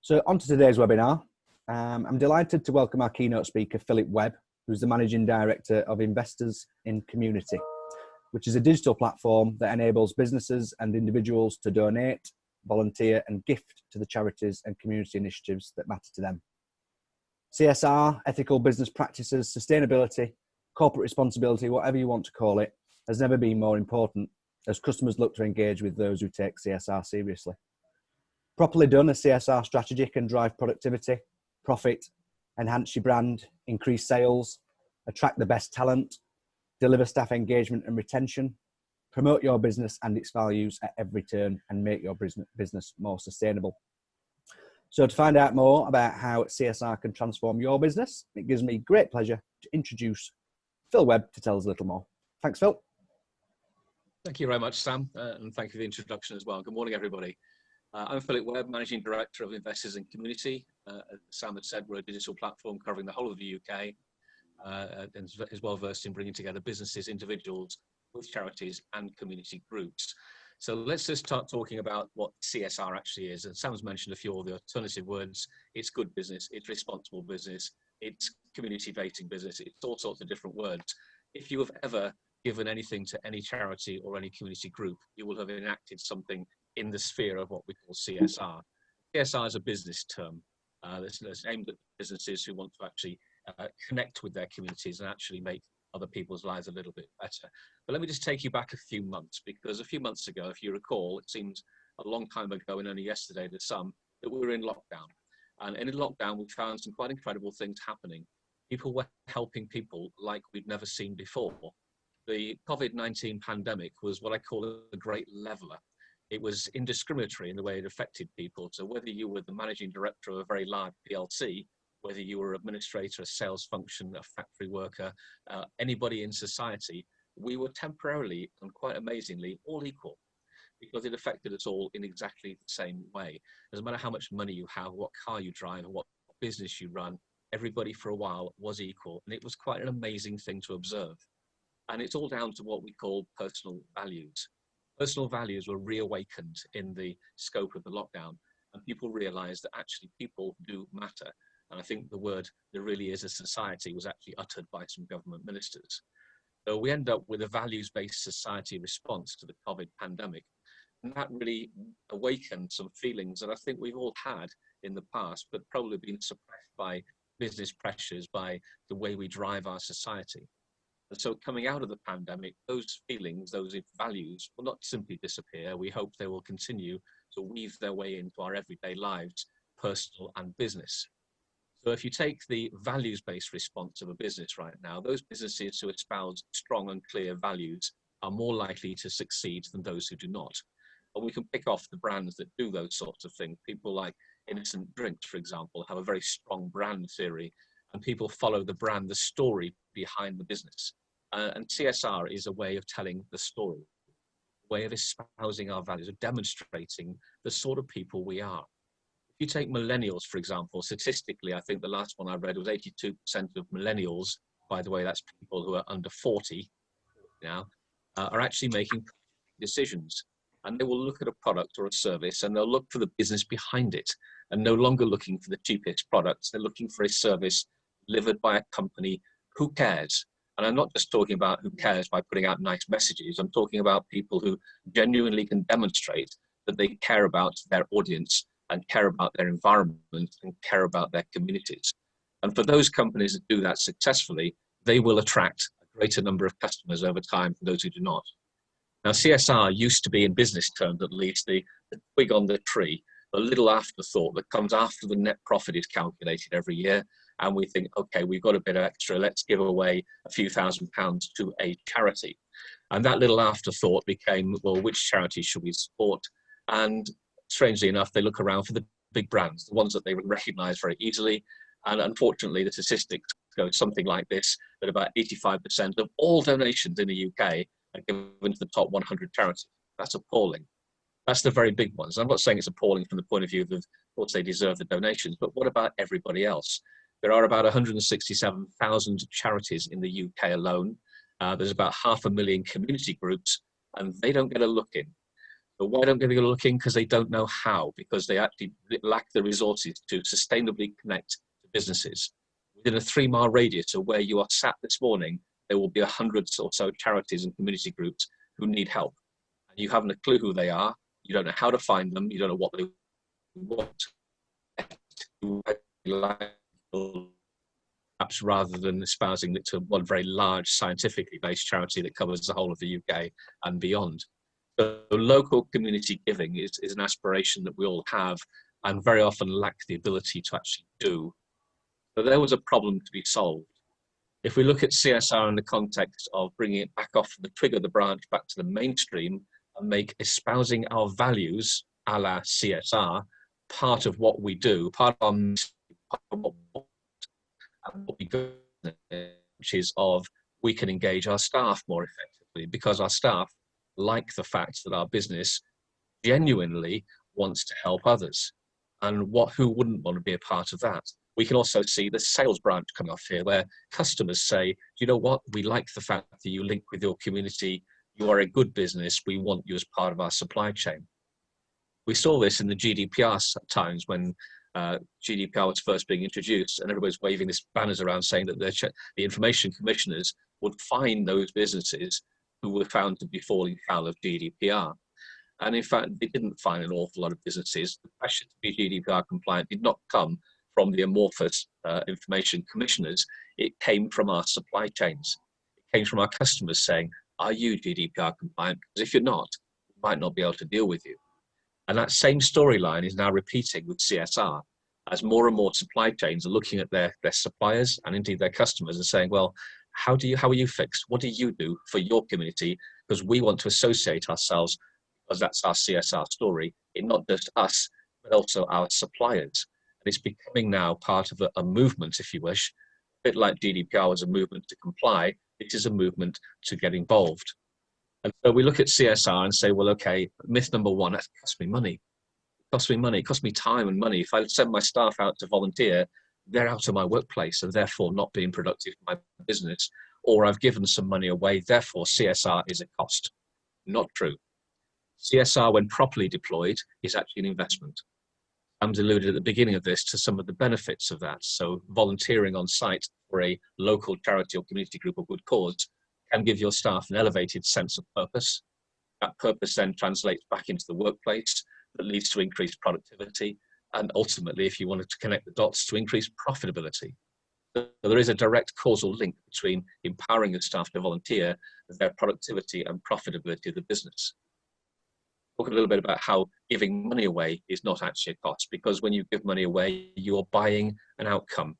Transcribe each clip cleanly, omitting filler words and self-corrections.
So on to today's webinar. I'm delighted to welcome our keynote speaker, Webb, who's the Managing Director of Investors in Community, which is a digital platform that enables businesses and individuals to donate, volunteer and gift to the charities and community initiatives that matter to them. CSR, ethical business practices, sustainability, corporate responsibility, whatever you want to call it, has never been more important as customers look to engage with those who take CSR seriously. Properly done, a CSR strategy can drive productivity, profit, enhance your brand, increase sales, attract the best talent, deliver staff engagement and retention, promote your business and its values at every turn, and make your business more sustainable. So to find out more about how CSR can transform your business, it gives me great pleasure to introduce Webb to tell us a little more. Thanks, Phil. Thank you very much, Sam, and thank you for the introduction as well. Good morning, everybody. I'm Webb, Managing Director of Investors in Community. As Sam had said, we're a digital platform covering the whole of the UK and is well versed in bringing together businesses, individuals with charities and community groups. So let's just start talking about what CSR actually is. And Sam's mentioned a few of the alternative words. It's good business, it's responsible business, it's community-facing business, it's all sorts of different words. If you have ever given anything to any charity or any community group, you will have enacted something in the sphere of what we call CSR. CSR is a business term that's aimed at businesses who want to actually connect with their communities and actually make other people's lives a little bit better. But let me just take you back a few months, because a few months ago, if you recall, it seems a long time ago and only yesterday to some, that we were in lockdown. And in lockdown, we found some quite incredible things happening. People were helping people like we'd never seen before. The COVID-19 pandemic was what I call a great leveler. It was indiscriminatory in the way it affected people. So whether you were the managing director of a very large PLC, whether you were an administrator, a sales function, a factory worker, anybody in society, we were temporarily and quite amazingly all equal, because it affected us all in exactly the same way. Doesn't matter how much money you have, what car you drive, or what business you run, everybody for a while was equal. And it was quite an amazing thing to observe. And it's all down to what we call personal values. Personal values were reawakened in the scope of the lockdown, and people realized that actually people do matter. And I think the word "there really is a society" was actually uttered by some government ministers. So we end up with a values-based society response to the COVID pandemic. And that really awakened some feelings that I think we've all had in the past, but probably been suppressed by business pressures, by the way we drive our society. And so coming out of the pandemic, those feelings, those values will not simply disappear. We hope they will continue to weave their way into our everyday lives, personal and business. So if you take the values-based response of a business right now, those businesses who espouse strong and clear values are more likely to succeed than those who do not. And we can pick off the brands that do those sorts of things. People like Innocent Drinks, for example, have a very strong brand theory, and people follow the brand, the story behind the business. And CSR is a way of telling the story, a way of espousing our values, of demonstrating the sort of people we are. If you take millennials, for example, statistically, I think the last one I read was 82% of millennials, by the way, that's people who are under 40 now, are actually making decisions. And they will look at a product or a service and they'll look for the business behind it, and no longer looking for the cheapest products. They're looking for a service delivered by a company who cares. And I'm not just talking about who cares by putting out nice messages. I'm talking about people who genuinely can demonstrate that they care about their audience and care about their environment and care about their communities. And for those companies that do that successfully, they will attract a greater number of customers over time from those who do not. Now, CSR used to be, in business terms at least, the twig on the tree, the little afterthought that comes after the net profit is calculated every year. And we think, okay, we've got a bit of extra, let's give away a few £1,000s to a charity. And that little afterthought became, well, which charity should we support? And strangely enough, they look around for the big brands, the ones that they would recognize very easily. And unfortunately, the statistics go something like this, that about 85% of all donations in the UK are given to the top 100 charities. That's appalling. That's the very big ones. I'm not saying it's appalling from the point of view of course they deserve the donations, but what about everybody else? There are about 167,000 charities in the UK alone. There's about 500,000 community groups, and they don't get a look in. But why don't people go looking? Because they don't know how, because they actually lack the resources to sustainably connect to businesses. Within a 3-mile radius of where you are sat this morning, there will be 100 or so charities and community groups who need help. And you haven't a clue who they are. You don't know how to find them. You don't know what they want. Perhaps rather than espousing it to one very large scientifically based charity that covers the whole of the UK and beyond. So local community giving is an aspiration that we all have and very often lack the ability to actually do. So there was a problem to be solved. If we look at CSR in the context of bringing it back off the twig of the branch back to the mainstream and make espousing our values, a la CSR, part of what we do, part of what we go, which is of we can engage our staff more effectively, because our staff like the fact that our business genuinely wants to help others. And who wouldn't want to be a part of that? We can also see the sales branch come off here, where customers say, you know what, we like the fact that you link with your community, you are a good business, we want you as part of our supply chain. We saw this in the GDPR times when GDPR was first being introduced, and everybody's waving these banners around saying that the information commissioners would fine those businesses who were found to be falling foul of GDPR. And in fact, they didn't fine an awful lot of businesses. The pressure to be GDPR compliant did not come from the amorphous information commissioners. It came from our supply chains. It came from our customers saying, are you GDPR compliant? Because if you're not, we might not be able to deal with you. And that same storyline is now repeating with CSR, as more and more supply chains are looking at their suppliers and indeed their customers and saying, well, how are you fixed? What do you do for your community? Because we want to associate ourselves, because that's our CSR story, in not just us, but also our suppliers. And it's becoming now part of a movement, if you wish, a bit like GDPR was a movement to comply. It is a movement to get involved. And so we look at CSR and say, well, okay, myth number one, that costs me money. It costs me money, it costs me time and money. If I send my staff out to volunteer, they're out of my workplace and therefore not being productive for my business, or I've given some money away, therefore CSR is a cost. Not true. CSR, when properly deployed, is actually an investment. I'm alluded at the beginning of this to some of the benefits of that. So volunteering on site for a local charity or community group or good cause can give your staff an elevated sense of purpose. That purpose then translates back into the workplace, that leads to increased productivity, and ultimately, if you wanted to connect the dots, to increase profitability. So there is a direct causal link between empowering your staff to volunteer and their productivity and profitability of the business. Talk a little bit about how giving money away is not actually a cost, because when you give money away, you're buying an outcome.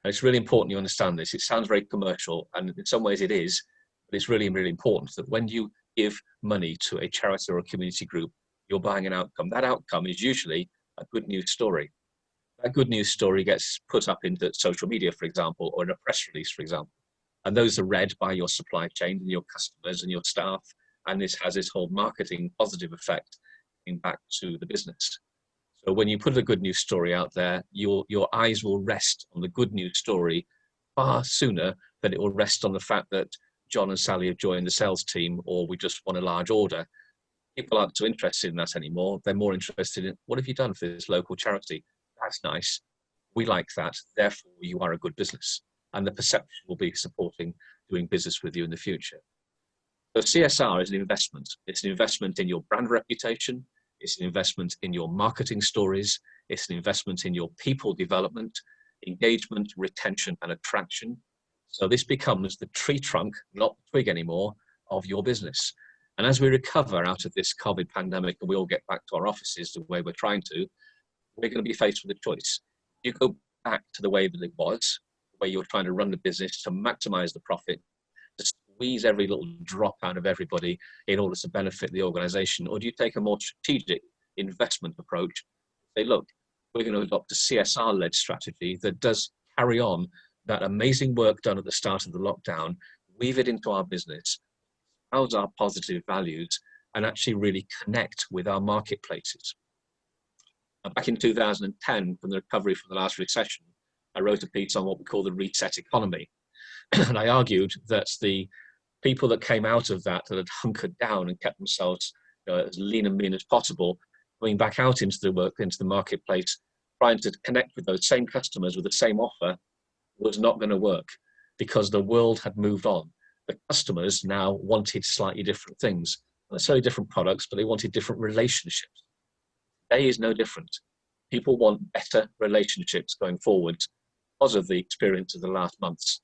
And it's really important you understand this. It sounds very commercial, and in some ways it is, but it's really, really important that when you give money to a charity or a community group, you're buying an outcome. That outcome is usually a good news story. That good news story gets put up into social media, for example, or in a press release, for example. And those are read by your supply chain and your customers and your staff. And this has this whole marketing positive effect back to the business. So when you put a good news story out there, your eyes will rest on the good news story far sooner than it will rest on the fact that John and Sally have joined the sales team, or we just won a large order. People aren't too interested in that anymore. They're more interested in, what have you done for this local charity? That's nice. We like that. Therefore, you are a good business. And the perception will be supporting doing business with you in the future. So CSR is an investment. It's an investment in your brand reputation. It's an investment in your marketing stories. It's an investment in your people development, engagement, retention, and attraction. So this becomes the tree trunk, not the twig anymore, of your business. And as we recover out of this COVID pandemic and we all get back to our offices the way we're trying to, we're going to be faced with a choice. You go back to the way that it was, where you're trying to run the business to maximize the profit, to squeeze every little drop out of everybody in order to benefit the organization, or do you take a more strategic investment approach? Say, look, we're going to adopt a CSR-led strategy that does carry on that amazing work done at the start of the lockdown, weave it into our business, house our positive values, and actually really connect with our marketplaces. Back in 2010, from the recovery from the last recession, I wrote a piece on what we call the reset economy. And I argued that the people that came out of that had hunkered down and kept themselves as lean and mean as possible, coming back out into the marketplace, trying to connect with those same customers with the same offer was not going to work, because the world had moved on. The customers now wanted slightly different things, not necessarily different products, but they wanted different relationships. Today is no different. People want better relationships going forward because of the experience of the last months.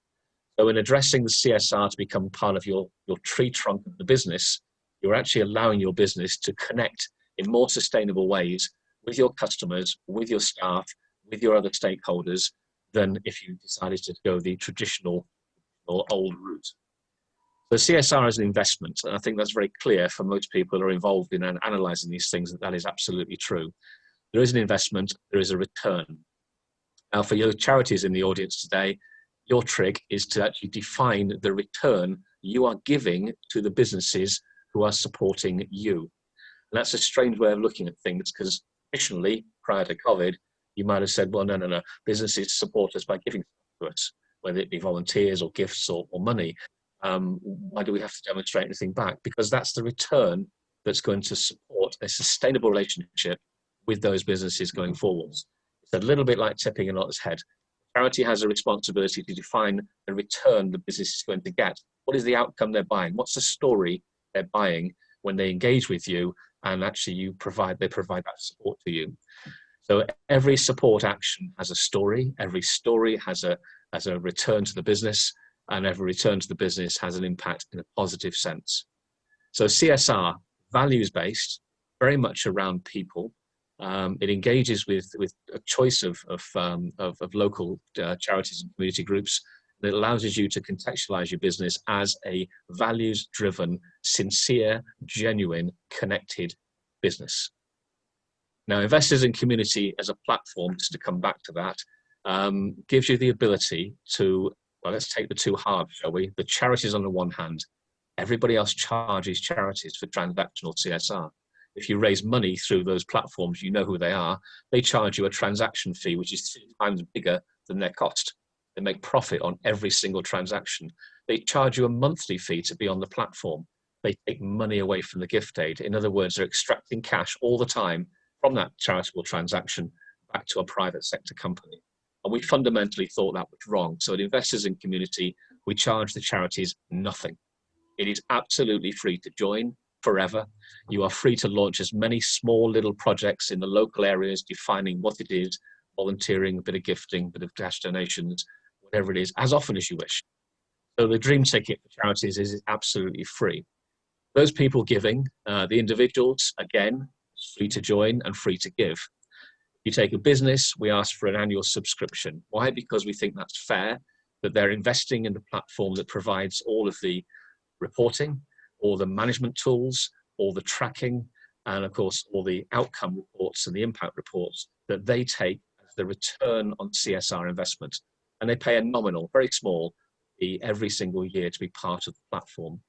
So in addressing the CSR to become part of your tree trunk of the business, you're actually allowing your business to connect in more sustainable ways with your customers, with your staff, with your other stakeholders, than if you decided to go the traditional or old route. So CSR is an investment, and I think that's very clear for most people who are involved in analysing these things, that is absolutely true. There is an investment, there is a return. Now, for your charities in the audience today, your trick is to actually define the return you are giving to the businesses who are supporting you. And that's a strange way of looking at things, because traditionally, prior to COVID, you might have said, well, no, businesses support us by giving to us, whether it be volunteers or gifts or money. Why do we have to demonstrate anything back? Because that's the return that's going to support a sustainable relationship with those businesses going forwards. It's a little bit like tipping an ox head. Charity has a responsibility to define the return the business is going to get. What is the outcome they're buying? What's the story they're buying when they engage with you, and actually they provide that support to you? So every support action has a story. Every story has a return to the business, and every return to the business has an impact in a positive sense. So CSR, values-based, very much around people. It engages with a choice of local charities and community groups. That allows you to contextualize your business as a values-driven, sincere, genuine, connected business. Now, Investors in Community as a platform, just to come back to that, gives you the ability to, well, let's take the two halves, shall we? The charities on the one hand. Everybody else charges charities for transactional CSR. If you raise money through those platforms, you know who they are. They charge you a transaction fee, which is 3 times bigger than their cost. They make profit on every single transaction. They charge you a monthly fee to be on the platform. They take money away from the gift aid. In other words, they're extracting cash all the time from that charitable transaction back to a private sector company. And we fundamentally thought that was wrong. So at Investors in Community, we charge the charities nothing. It is absolutely free to join forever. You are free to launch as many small little projects in the local areas, defining what it is, volunteering, a bit of gifting, a bit of cash donations, whatever it is, as often as you wish. So the dream ticket for charities is absolutely free. Those people giving, the individuals, again, free to join and free to give. If you take a business, we ask for an annual subscription. Why? Because we think that's fair, that they're investing in the platform that provides all of the reporting, all the management tools, all the tracking, and of course, all the outcome reports and the impact reports that they take as the return on CSR investment. And they pay a nominal, very small fee every single year to be part of the platform.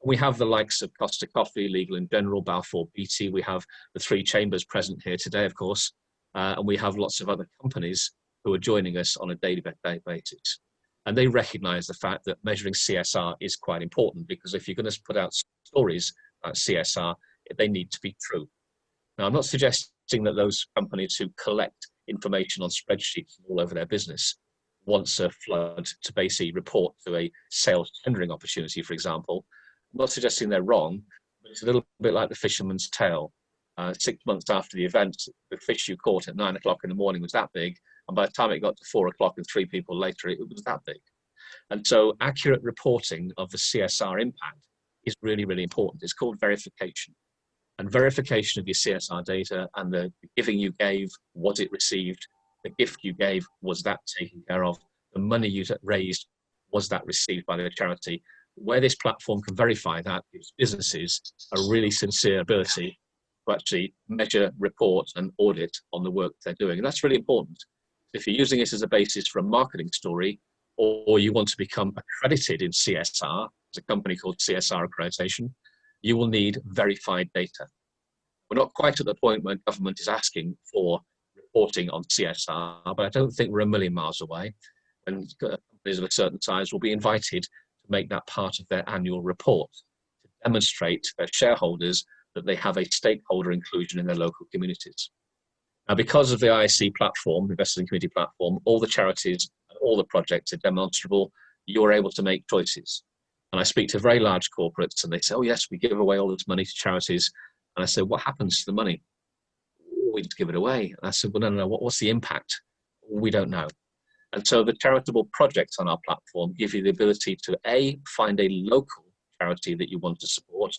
We have the likes of Costa Coffee, Legal & General, Balfour Beatty. We have the 3 chambers present here today, of course. And we have lots of other companies who are joining us on a daily basis. And they recognize the fact that measuring CSR is quite important, because if you're going to put out stories about CSR, they need to be true. Now, I'm not suggesting that those companies who collect information on spreadsheets all over their business once a flood to basically report to a sales tendering opportunity, for example. I'm not suggesting they're wrong, but it's a little bit like the fisherman's tale. 6 months after the event, the fish you caught at 9 o'clock in the morning was that big, and by the time it got to 4 o'clock and 3 people later, it was that big. And so accurate reporting of the CSR impact is really, really important. It's called verification. And verification of your CSR data and the giving you gave, was it received? The gift you gave, was that taken care of? The money you raised, was that received by the charity? Where this platform can verify that gives businesses a really sincere ability to actually measure, report and audit on the work they're doing. And that's really important. If you're using this as a basis for a marketing story, or you want to become accredited in CSR, there's a company called Csr Accreditation, you will need verified data. We're not quite at the point where government is asking for reporting on CSR, but I don't think we're a million miles away. And companies of a certain size will be invited to make that part of their annual report, to demonstrate to their shareholders that they have a stakeholder inclusion in their local communities. Now, because of the ISC platform, Investors in Community platform, all the charities and all the projects are demonstrable. You're able to make choices. And I speak to very large corporates and they say, oh yes, we give away all this money to charities. And I said, what happens to the money? We just give it away. And I said, well, no, what's the impact? We don't know. And so the charitable projects on our platform give you the ability to find a local charity that you want to support,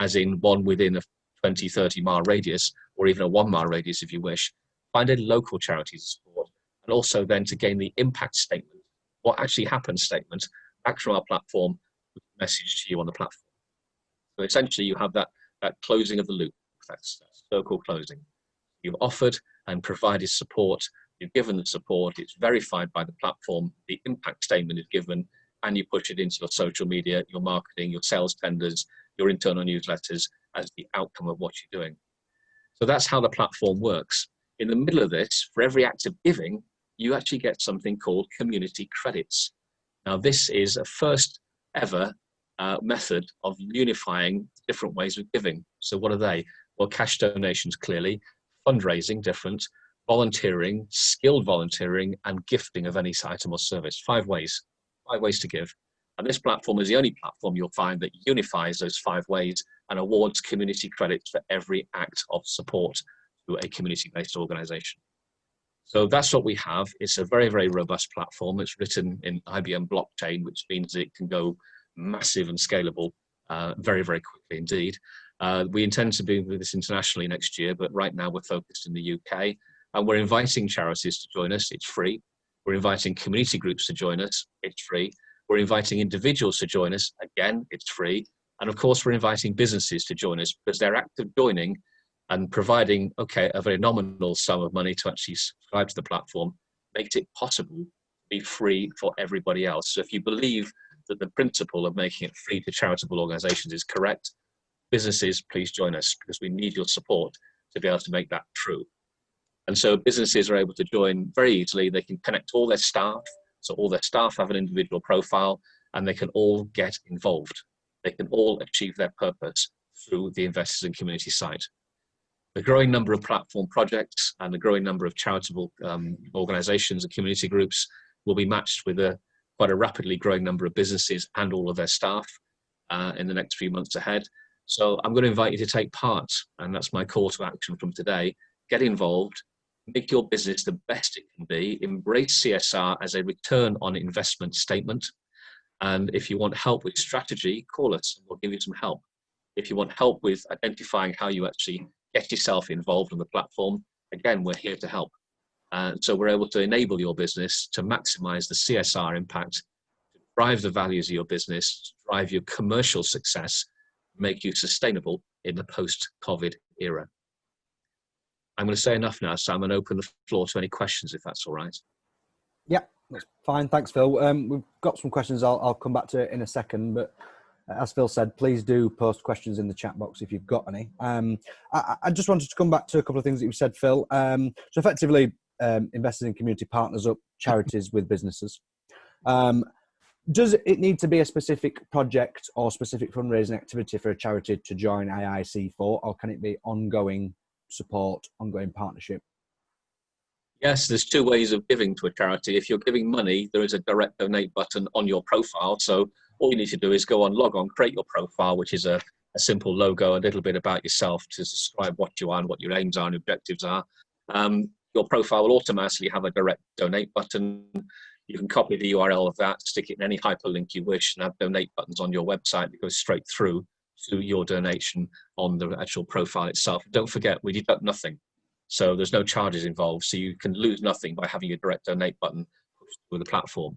as in one within a 20, 30 mile radius, or even a 1 mile radius if you wish. Find a local charity to support, and also then to gain the impact statement, what actually happens statement, back from our platform with a message to you on the platform. So essentially you have that closing of the loop, that's circle closing. You've offered and provided support, you've given the support, it's verified by the platform, the impact statement is given, and you push it into your social media, your marketing, your sales tenders, your internal newsletters as the outcome of what you're doing. So that's how the platform works. In the middle of this, for every act of giving, you actually get something called community credits. Now, this is a first ever method of unifying different ways of giving. So what are they? Well, cash donations, clearly, fundraising, different, volunteering, skilled volunteering, and gifting of any item or service. 5 ways to give. And this platform is the only platform you'll find that unifies those 5 ways and awards community credits for every act of support to a community-based organization. So that's what we have. It's a very, very robust platform. It's written in IBM blockchain, which means it can go massive and scalable very, very quickly indeed. We intend to be with this internationally next year, but right now we're focused in the UK, and we're inviting charities to join us. It's free. We're inviting community groups to join us. It's free. We're inviting individuals to join us. Again, it's free. And of course, we're inviting businesses to join us, because their act of joining and providing, a very nominal sum of money to actually subscribe to the platform makes it possible to be free for everybody else. So if you believe that the principle of making it free to charitable organizations is correct, businesses, please join us, because we need your support to be able to make that true. And so businesses are able to join very easily. They can connect all their staff. So all their staff have an individual profile, and they can all get involved. They can all achieve their purpose through the Investors in Community site. The growing number of platform projects and the growing number of charitable organizations and community groups will be matched with quite a rapidly growing number of businesses and all of their staff in the next few months ahead. So I'm going to invite you to take part, and that's my call to action from today. Get involved, make your business the best it can be, embrace CSR as a return on investment statement. And if you want help with strategy, call us and we'll give you some help. If you want help with identifying how you actually get yourself involved on the platform, again, we're here to help. So we're able to enable your business to maximize the CSR impact, to drive the values of your business, to drive your commercial success, make you sustainable in the post-COVID era. I'm going to say enough now, Sam, and open the floor to any questions, if that's all right. Yeah, that's fine. Thanks, Phil. We've got some questions I'll come back to in a second, but as Phil said, please do post questions in the chat box if you've got any. I just wanted to come back to a couple of things that you said, Phil. So effectively, Investors in Community partners up charities with businesses. Does it need to be a specific project or specific fundraising activity for a charity to join IIC for, or can it be ongoing support, ongoing partnership? Yes, there's 2 ways of giving to a charity. If you're giving money, there is a direct donate button on your profile. So all you need to do is go on, log on, create your profile, which is a simple logo, a little bit about yourself to describe what you are and what your aims are and objectives are. Your profile will automatically have a direct donate button. You can copy the URL of that, stick it in any hyperlink you wish, and have donate buttons on your website that goes straight through to your donation on the actual profile itself. Don't forget, we deduct nothing. So there's no charges involved. So you can lose nothing by having a direct donate button pushed through the platform.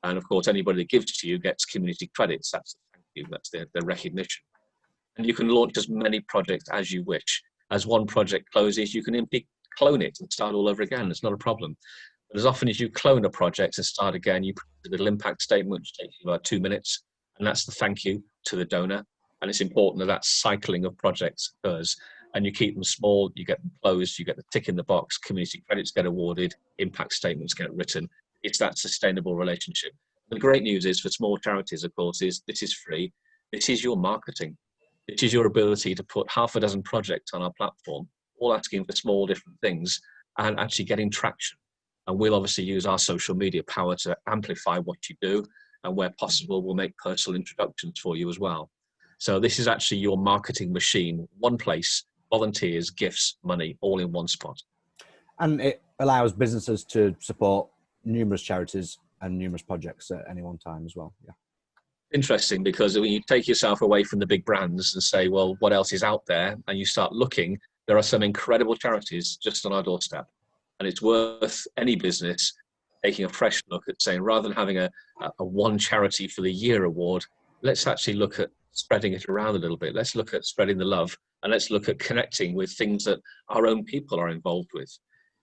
And of course, anybody that gives to you gets community credits. That's the thank you, that's the recognition. And you can launch as many projects as you wish. As one project closes, you can simply clone it and start all over again. It's not a problem. But as often as you clone a project and start again, you put a little impact statement, which takes you about 2 minutes. And that's the thank you to the donor. And it's important that that cycling of projects occurs. And you keep them small, you get them closed, you get the tick in the box, community credits get awarded, impact statements get written. It's that sustainable relationship. The great news is for small charities, of course, is this is free. This is your marketing. It is your ability to put half a dozen projects on our platform, all asking for small different things and actually getting traction. And we'll obviously use our social media power to amplify what you do, and where possible, we'll make personal introductions for you as well. So this is actually your marketing machine, one place, volunteers, gifts, money, all in one spot. And it allows businesses to support numerous charities and numerous projects at any one time as well. Yeah. Interesting, because when you take yourself away from the big brands and say, well, what else is out there? And you start looking, there are some incredible charities just on our doorstep. And it's worth any business taking a fresh look at saying, rather than having a one charity for the year award, let's actually look at spreading it around a little bit. Let's look at spreading the love, and let's look at connecting with things that our own people are involved with.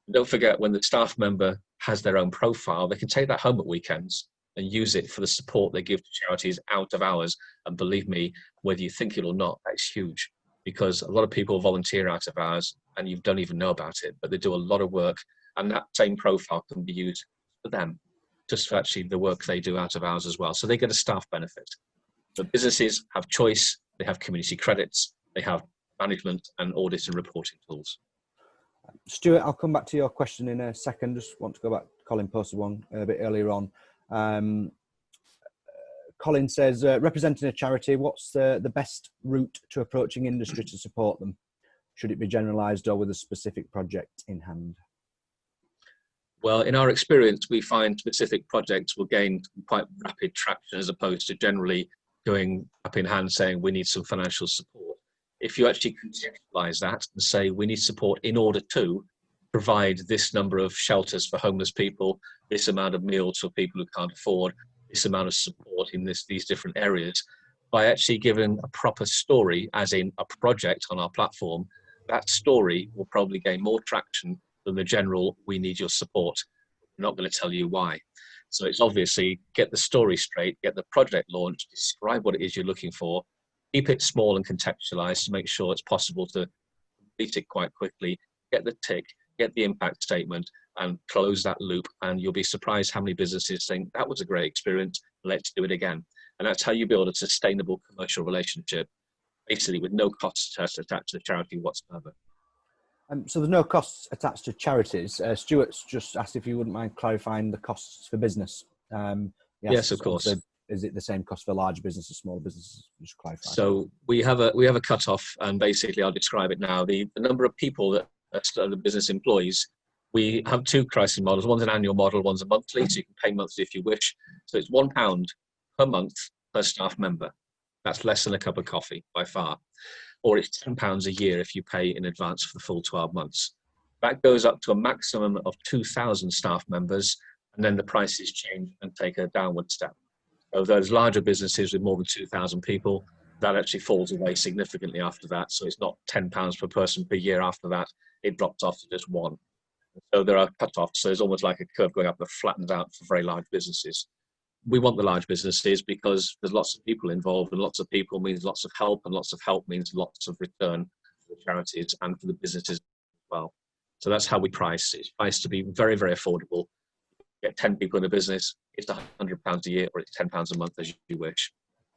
And don't forget, when the staff member has their own profile, they can take that home at weekends and use it for the support they give to charities out of hours. And believe me, whether you think it or not, that's huge, because a lot of people volunteer out of hours and you don't even know about it, but they do a lot of work, and that same profile can be used for them, just for actually the work they do out of hours as well. So they get a staff benefit. But businesses have choice, they have community credits, they have management and audit and reporting tools. Stuart, I'll come back to your question in a second. Just want to go back. Colin posted one a bit earlier on. Colin says, representing a charity, what's the best route to approaching industry to support them? Should it be generalised or with a specific project in hand? Well, in our experience, we find specific projects will gain quite rapid traction as opposed to generally going up in hand saying we need some financial support. If you actually contextualise that and say we need support in order to provide this number of shelters for homeless people, this amount of meals for people who can't afford, this amount of support in these different areas, by actually giving a proper story, as in a project on our platform, that story will probably gain more traction than the general, we need your support. We're not going to tell you why. So it's obviously get the story straight, get the project launched, describe what it is you're looking for, keep it small and contextualized to make sure it's possible to complete it quite quickly, get the tick, get the impact statement, and close that loop. And you'll be surprised how many businesses think that was a great experience, let's do it again. And that's how you build a sustainable commercial relationship, basically with no costs attached to the charity whatsoever. So there's no costs attached to charities. Stuart's just asked if you wouldn't mind clarifying the costs for business. Yes, of course. Is it the same cost for large businesses, small businesses? Just clarify. So we have a cut-off, and basically I'll describe it now. The number of people that the business employs, we have two pricing models. One's an annual model, one's a monthly, so you can pay monthly if you wish. So it's £1 per month per staff member. That's less than a cup of coffee by far. Or it's £10 a year if you pay in advance for the full 12 months. That goes up to a maximum of 2,000 staff members, and then the prices change and take a downward step. So those larger businesses with more than 2,000 people, that actually falls away significantly after that. So it's not £10 per person per year after that. It drops off to just one. So there are cut-offs. So it's almost like a curve going up that flattens out for very large businesses. We want the large businesses because there's lots of people involved, and lots of people means lots of help, and lots of help means lots of return for the charities and for the businesses as well. So that's how we price. It's priced to be very, very affordable. You get 10 people in a business, it's £100 a year, or it's £10 a month as you wish.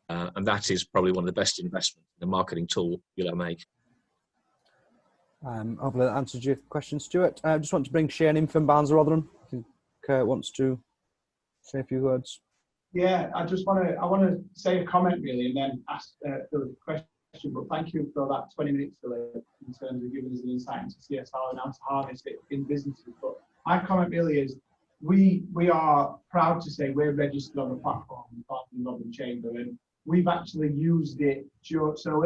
And that is probably one of the best investments in a marketing tool you'll ever make. Hopefully that answers your question, Stuart. I just want to bring Shane in from Barnsley, Rotherham. I think Kurt wants to say a few words. Yeah, I want to say a comment really, and then ask Philip a question. But thank you for that 20 minutes, Philip, in terms of giving us an insight into CSR and how to harness it in businesses. But my comment really is, we are proud to say we're registered on the platform, the Rotherham Chamber, and we've actually used it. So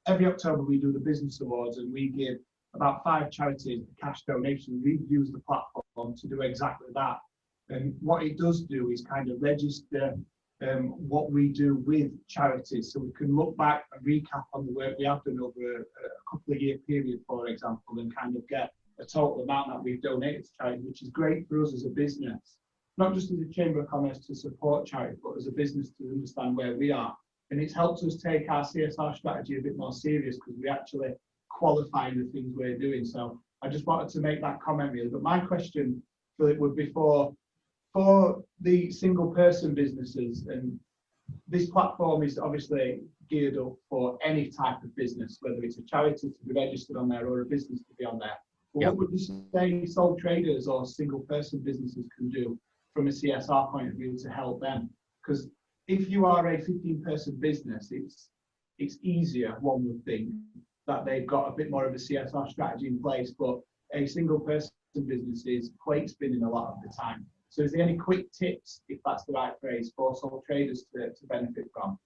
every October we do the business awards, and we give about 5 charities a cash donation. We've used the platform to do exactly that. And what it does do is kind of register what we do with charities, so we can look back and recap on the work we have done over a couple of year period, for example, and kind of get a total amount that we've donated to charity, which is great for us as a business, not just as a Chamber of Commerce to support charity, but as a business to understand where we are. And it's helped us take our CSR strategy a bit more serious, because we actually qualify the things we're doing. So I just wanted to make that comment really. But my question, Philip, would be for the single person businesses, and this platform is obviously geared up for any type of business, whether it's a charity to be registered on there or a business to be on there. But what would you say sole traders or single person businesses can do from a CSR point of view to help them? Because if you are a 15-person business, it's easier, one would think, that they've got a bit more of a CSR strategy in place, but a single person business is plate spinning a lot of the time. So is there any quick tips, if that's the right phrase, for sole traders to benefit from?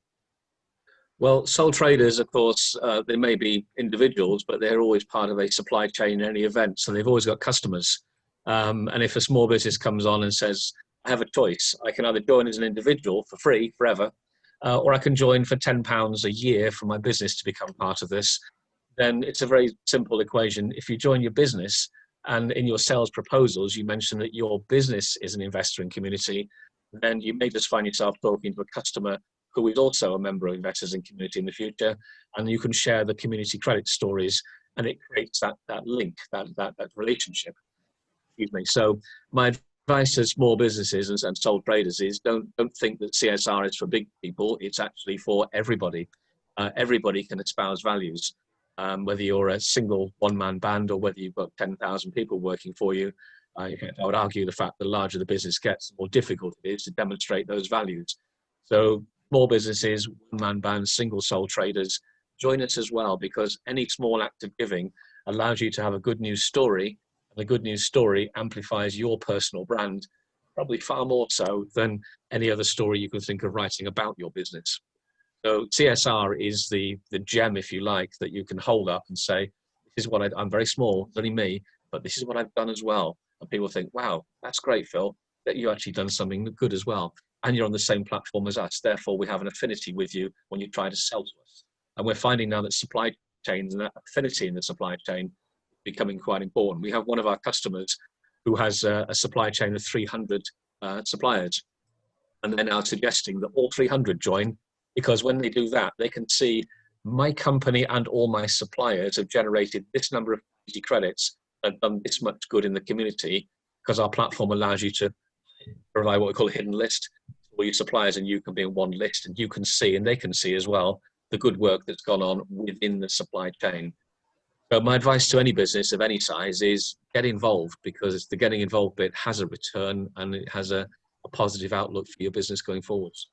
Well, sole traders, of course, they may be individuals, but they're always part of a supply chain in any event. So they've always got customers. And if a small business comes on and says, I have a choice, I can either join as an individual for free forever, or I can join for £10 a year for my business to become part of this, then it's a very simple equation. If you join your business and in your sales proposals, you mention that your business is an investor in community, then you may just find yourself talking to a customer who is also a member of Investors in Community in the future, and you can share the community credit stories, and it creates that link, that relationship. Excuse me. So my advice to small businesses and sole traders is don't think that CSR is for big people. It's actually for everybody. Everybody can espouse values, whether you're a single one-man band or whether you've got 10,000 people working for you. I would argue the fact the larger the business gets, the more difficult it is to demonstrate those values. So small businesses, one-man bands, single sole traders, join us as well, because any small act of giving allows you to have a good news story, and the good news story amplifies your personal brand, probably far more so than any other story you could think of writing about your business. So CSR is the gem, if you like, that you can hold up and say, this is what I'm very small, it's only me, but this is what I've done as well. And people think, wow, that's great, Phil, that you actually done something good as well. And you're on the same platform as us. Therefore, we have an affinity with you when you try to sell to us. And we're finding now that supply chains and that affinity in the supply chain is becoming quite important. We have one of our customers who has a supply chain of 300 suppliers. And they're now suggesting that all 300 join, because when they do that, they can see my company and all my suppliers have generated this number of credits and done this much good in the community, because our platform allows you to provide what we call a hidden list for your suppliers, and you can be in one list, and you can see, and they can see as well, the good work that's gone on within the supply chain. So my advice to any business of any size is get involved, because the getting involved bit has a return and it has a positive outlook for your business going forwards.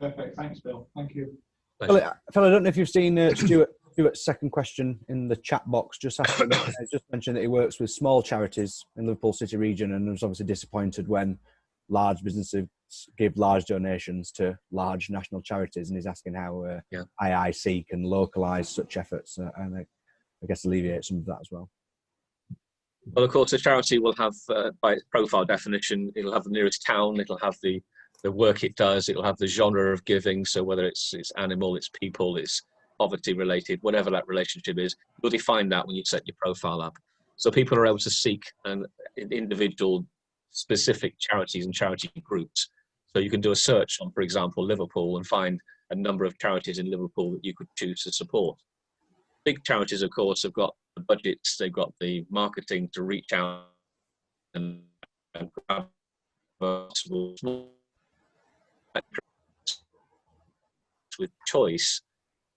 Perfect. Thanks, Bill. Thank you. Phil, I don't know if you've seen Stuart's second question in the chat box. Just asking, just mentioned that he works with small charities in Liverpool City Region, and was obviously disappointed when large businesses give large donations to large national charities, and he's asking how IIC can localise such efforts and I guess alleviate some of that as well. Well, of course, a charity will have, by its profile definition, it'll have the nearest town, it'll have the work it does, it'll have the genre of giving, so whether it's animal, it's people, it's poverty related, whatever that relationship is, you'll define that when you set your profile up. So people are able to seek an individual specific charities and charity groups. So you can do a search on, for example, Liverpool, and find a number of charities in Liverpool that you could choose to support. Big charities, of course, have got the budgets, they've got the marketing to reach out and grab with choice.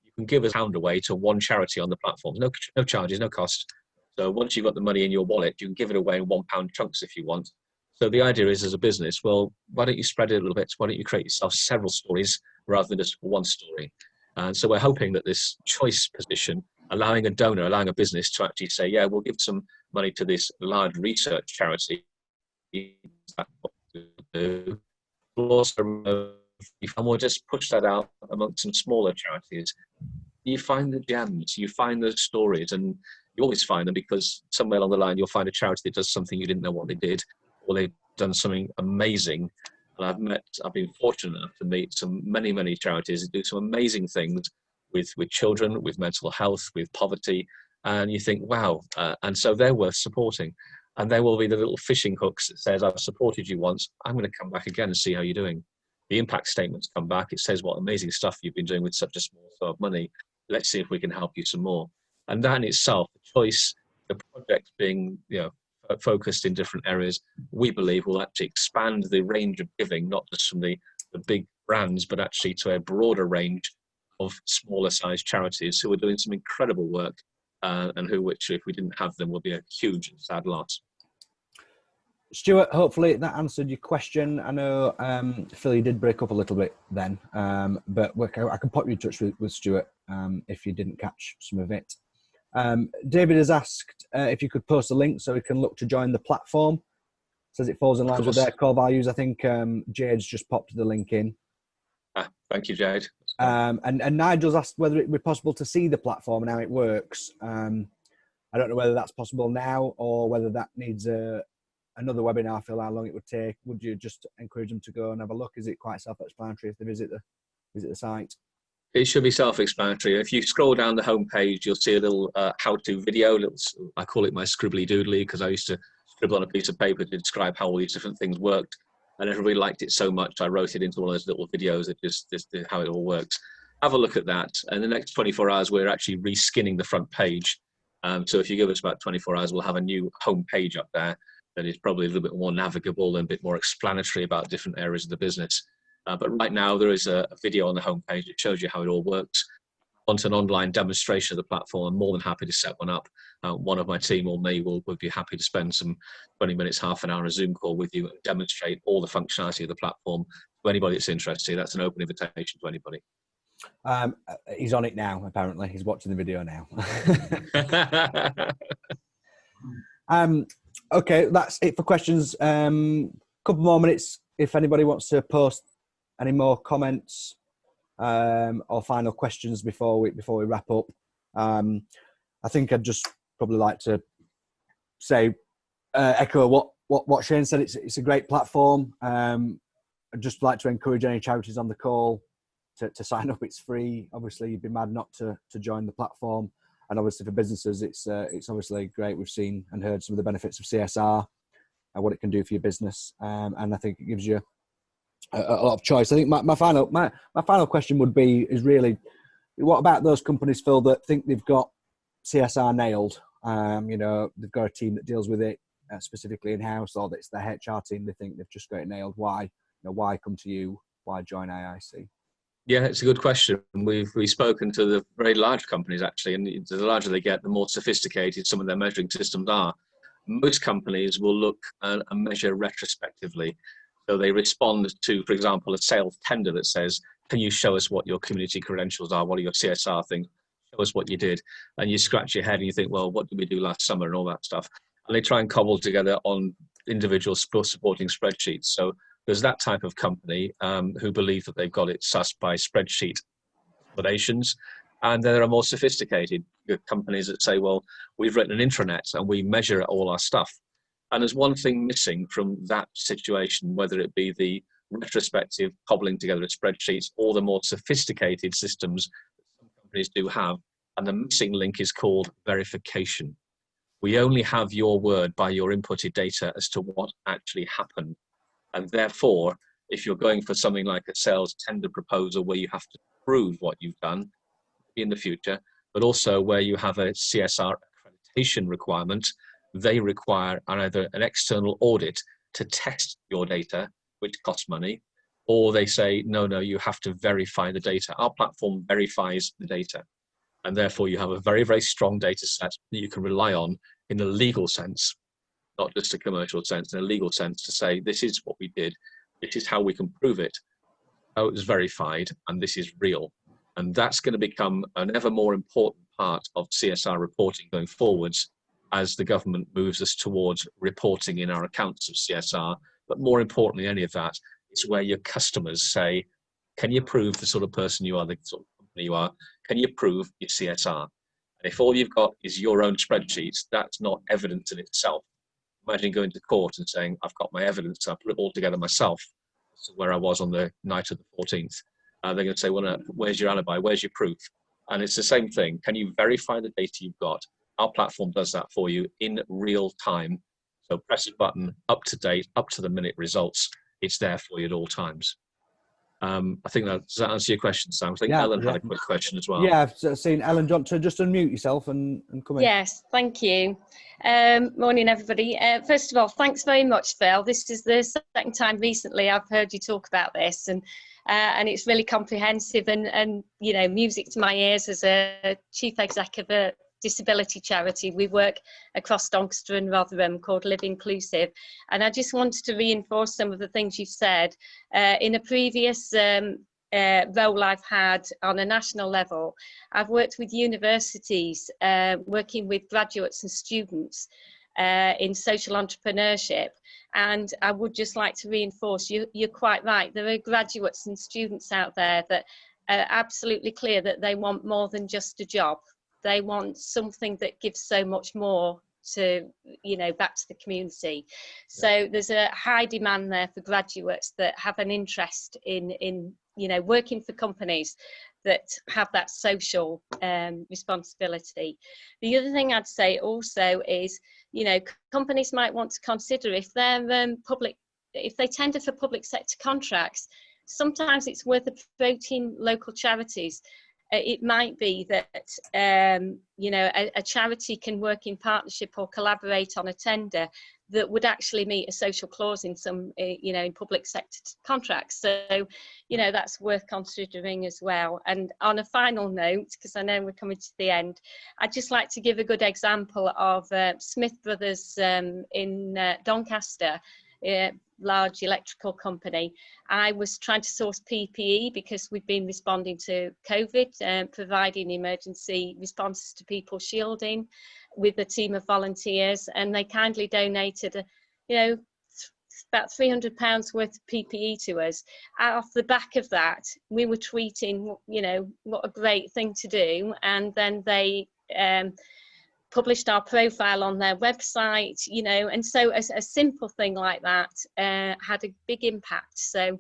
You can give £1 away to one charity on the platform. No charges, no cost. So once you've got the money in your wallet, you can give it away in £1 chunks if you want. So the idea is, as a business, well, why don't you spread it a little bit? Why don't you create yourself several stories rather than just one story? And so we're hoping that this choice position, allowing a donor, allowing a business to actually say, yeah, we'll give some money to this large research charity, and we'll just push that out amongst some smaller charities. You find the gems, you find those stories, and you always find them because somewhere along the line you'll find a charity that does something you didn't know what they did, or they've done something amazing. And I've been fortunate enough to meet many charities that do some amazing things with children, with mental health, with poverty, and you think, wow, and so they're worth supporting. And there will be the little fishing hooks that says, I've supported you once, I'm going to come back again and see how you're doing. The impact statements come back, it says what amazing stuff you've been doing with such a small sum of money. Let's see if we can help you some more. And that in itself, the choice, the project being focused in different areas, we believe will actually expand the range of giving, not just from the big brands, but actually to a broader range of smaller sized charities who are doing some incredible work, and which, if we didn't have them, would be a huge and sad loss. Stuart, hopefully that answered your question. I know Philly did break up a little bit then, but I can pop you in touch with Stuart if you didn't catch some of it. David has asked if you could post a link so we can look to join the platform. Says it falls in line with their core values. I think Jade's just popped the link in. Thank you, Jade. And Nigel's asked whether it would be possible to see the platform and how it works. I don't know whether that's possible now or whether that needs another webinar, Phil, how long it would take. Would you just encourage them to go and have a look? Is it quite self-explanatory if they visit the site? It should be self-explanatory. If you scroll down the homepage, you'll see a little how-to video. I call it my scribbly doodly because I used to scribble on a piece of paper to describe how all these different things worked. And everybody liked it so much, I wrote it into one of those little videos that just how it all works. Have a look at that. And the next 24 hours, we're actually reskinning the front page. So if you give us about 24 hours, we'll have a new homepage up there that is probably a little bit more navigable and a bit more explanatory about different areas of the business. But right now there is a video on the homepage that shows you how it all works. Want an online demonstration of the platform, I'm more than happy to set one up. One of my team or me will be happy to spend some 20 minutes, half an hour, a Zoom call with you and demonstrate all the functionality of the platform to anybody that's interested. That's an open invitation to anybody. He's on it now, apparently. He's watching the video now. Okay, that's it for questions. Couple more minutes if anybody wants to post any more comments or final questions before we wrap up. I think I'd just probably like to say echo what Shane said. It's a great platform. I'd just like to encourage any charities on the call to sign up. It's free. Obviously, you'd be mad not to join the platform. And obviously for businesses, it's obviously great. We've seen and heard some of the benefits of CSR and what it can do for your business. And I think it gives you a lot of choice. I think my final question would be is really, what about those companies, Phil, that think they've got CSR nailed? They've got a team that deals with it specifically in-house, or that it's their HR team. They think they've just got it nailed. Why? Why come to you? Why join IIC? Yeah, it's a good question. We've spoken to the very large companies actually, and the larger they get, the more sophisticated some of their measuring systems are. Most companies will look and measure retrospectively. So they respond to, for example, a sales tender that says, can you show us what your community credentials are? What are your CSR things? Show us what you did. And you scratch your head and you think, well, what did we do last summer and all that stuff? And they try and cobble together on individual supporting spreadsheets. So there's that type of company who believe that they've got it sussed by spreadsheet explanations. And there are more sophisticated companies that say, well, we've written an intranet and we measure all our stuff. And there's one thing missing from that situation, whether it be the retrospective cobbling together of spreadsheets or the more sophisticated systems that some companies do have. And the missing link is called verification. We only have your word by your inputted data as to what actually happened. And therefore, if you're going for something like a sales tender proposal where you have to prove what you've done in the future, but also where you have a CSR accreditation requirement, they require either an external audit to test your data, which costs money, or they say, no, you have to verify the data. Our platform verifies the data. And therefore, you have a very, very strong data set that you can rely on in a legal sense, not just a commercial sense, in a legal sense, to say, this is what we did, this is how we can prove it, how it was verified, and this is real. And that's going to become an ever more important part of CSR reporting going forwards as the government moves us towards reporting in our accounts of CSR. But more importantly, any of that, it's where your customers say, can you prove the sort of person you are, the sort of company you are? Can you prove your CSR? And if all you've got is your own spreadsheets, that's not evidence in itself. Imagine going to court and saying, I've got my evidence, I put it all together myself. So where I was on the night of the 14th. They're going to say, well, no, where's your alibi? Where's your proof? And it's the same thing. Can you verify the data you've got? Our platform does that for you in real time. So press a button, up to date, up to the minute results. It's there for you at all times. I think does that answer your question, Sam? I think Ellen had a quick question as well. Yeah, I've seen Ellen. Do you want to just unmute yourself and come in? Yes, thank you. Morning, everybody. First of all, thanks very much, Phil. This is the second time recently I've heard you talk about this, and it's really comprehensive and you know, music to my ears as a chief exec of a disability charity. We work across Doncaster and Rotherham called Live Inclusive, and I just wanted to reinforce some of the things you've said. In a previous role I've had on a national level, I've worked with universities, working with graduates and students in social entrepreneurship, and I would just like to reinforce, you're quite right, there are graduates and students out there that are absolutely clear that they want more than just a job. They want something that gives so much more to, you know, back to the community. So there's a high demand there for graduates that have an interest in you know, working for companies that have that social responsibility. The other thing I'd say also is, you know, companies might want to consider if they're if they tender for public sector contracts, sometimes it's worth approaching local charities. It might be that, you know, a charity can work in partnership or collaborate on a tender that would actually meet a social clause in some, you know, in public sector contracts. So, you know, that's worth considering as well. And on a final note, because I know we're coming to the end, I'd just like to give a good example of Smith Brothers in Doncaster, large electrical company. I was trying to source PPE because we've been responding to COVID and providing emergency responses to people shielding with a team of volunteers, and they kindly donated, you know, about £300 worth of PPE to us. Off the back of that, we were tweeting, you know, what a great thing to do, and then they published our profile on their website, you know, and so a simple thing like that had a big impact. So,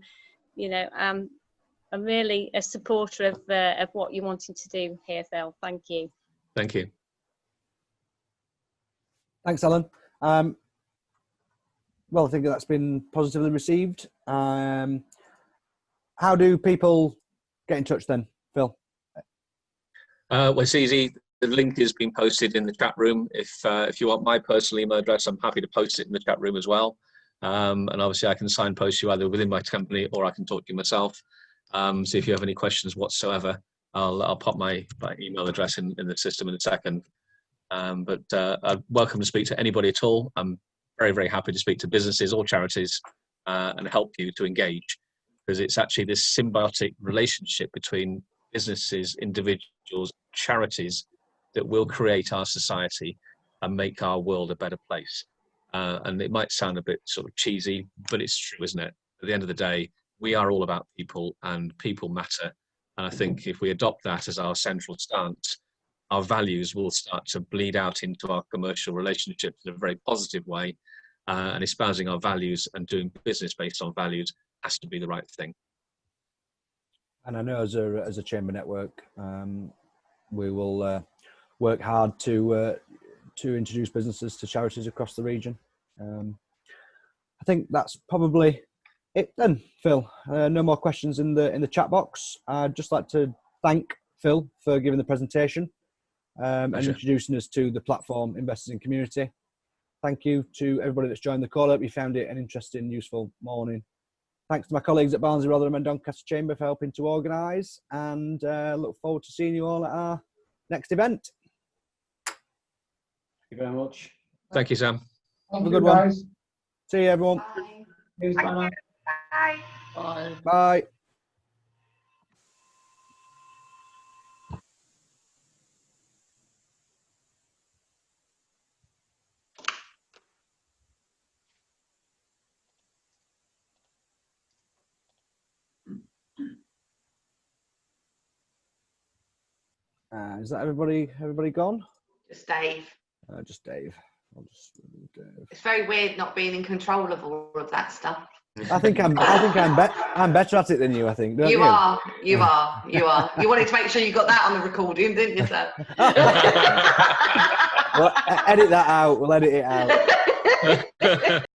you know, I'm really a supporter of what you're wanting to do here, Phil. Thank you. Thank you. Thanks, Ellen. Well, I think that's been positively received. How do people get in touch then, Phil? Well, it's easy. The link is being posted in the chat room. If you want my personal email address, I'm happy to post it in the chat room as well. And obviously I can signpost you either within my company or I can talk to you myself. So if you have any questions whatsoever, I'll pop my email address in the system in a second. But I'm welcome to speak to anybody at all. I'm very, very happy to speak to businesses or charities and help you to engage, because it's actually this symbiotic relationship between businesses, individuals, charities that will create our society and make our world a better place. And it might sound a bit sort of cheesy, but it's true, isn't it? At the end of the day, we are all about people and people matter. And I think if we adopt that as our central stance, our values will start to bleed out into our commercial relationships in a very positive way. And espousing our values and doing business based on values has to be the right thing. And I know as a chamber network, we will work hard to introduce businesses to charities across the region. I think that's probably it then, Phil. No more questions in the chat box. I'd just like to thank Phil for giving the presentation and introducing us to the platform Investors in Community. Thank you to everybody that's joined the call. I hope you found it an interesting, useful morning. Thanks to my colleagues at Barnsley, Rotherham and Doncaster Chamber for helping to organise, and look forward to seeing you all at our next event. Thank you very much. Thank you, Sam. Have a good one. See you, everyone. Bye. Cheers, bye. Bye. Bye. Bye. Is that everybody gone? Just Dave. Just Dave. I'll just Dave. It's very weird not being in control of all of that stuff. I think I'm better at it than you. I think. Don't you? You are. You wanted to make sure you got that on the recording, didn't you, sir? Well, edit that out. We'll edit it out.